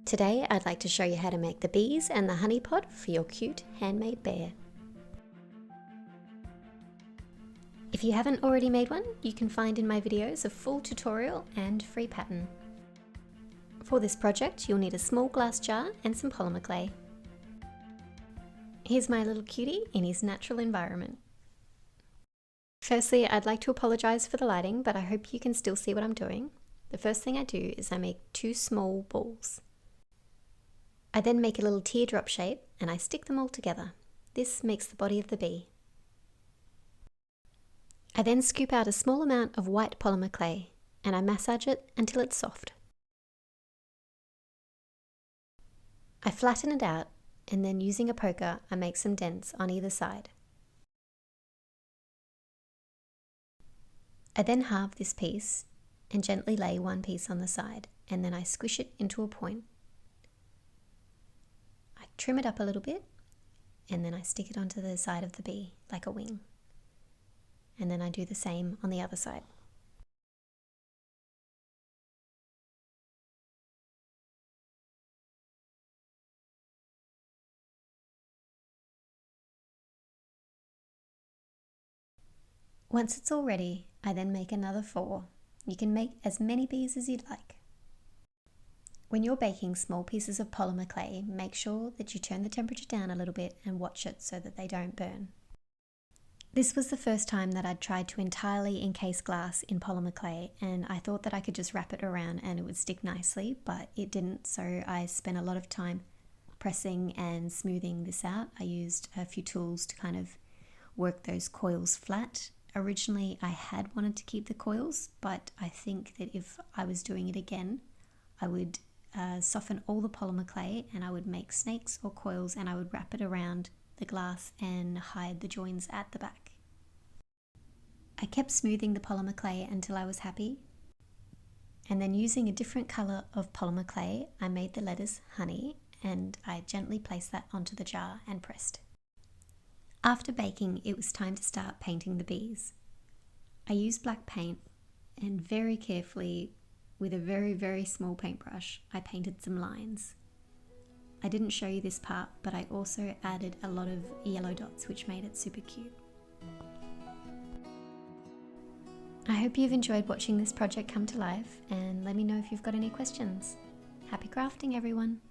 Today I'd like to show you how to make the bees and the honey pot for your cute handmade bear. If you haven't already made one, you can find in my videos a full tutorial and free pattern. For this project you'll need a small glass jar and some polymer clay. Here's my little cutie in his natural environment. Firstly, I'd like to apologise for the lighting, but I hope you can still see what I'm doing. The first thing I do is I make two small balls. I then make a little teardrop shape and I stick them all together. This makes the body of the bee. I then scoop out a small amount of white polymer clay and I massage it until it's soft. I flatten it out and then using a poker I make some dents on either side. I then halve this piece and gently lay one piece on the side, and then I squish it into a point. I trim it up a little bit and then I stick it onto the side of the bee like a wing. And then I do the same on the other side. Once it's all ready, I then make another 4. You can make as many bees as you'd like. When you're baking small pieces of polymer clay, make sure that you turn the temperature down a little bit and watch it so that they don't burn. This was the first time that I'd tried to entirely encase glass in polymer clay, and I thought that I could just wrap it around and it would stick nicely, but it didn't, so I spent a lot of time pressing and smoothing this out. I used a few tools to kind of work those coils flat. Originally I had wanted to keep the coils, but I think that if I was doing it again, I would soften all the polymer clay and I would make snakes or coils and I would wrap it around the glass and hide the joins at the back. I kept smoothing the polymer clay until I was happy, and then using a different colour of polymer clay I made the letters honey and I gently placed that onto the jar and pressed. After baking, it was time to start painting the bees. I used black paint and very carefully, with a very small paintbrush, I painted some lines. I didn't show you this part, but I also added a lot of yellow dots which made it super cute. I hope you've enjoyed watching this project come to life, and let me know if you've got any questions. Happy crafting, everyone!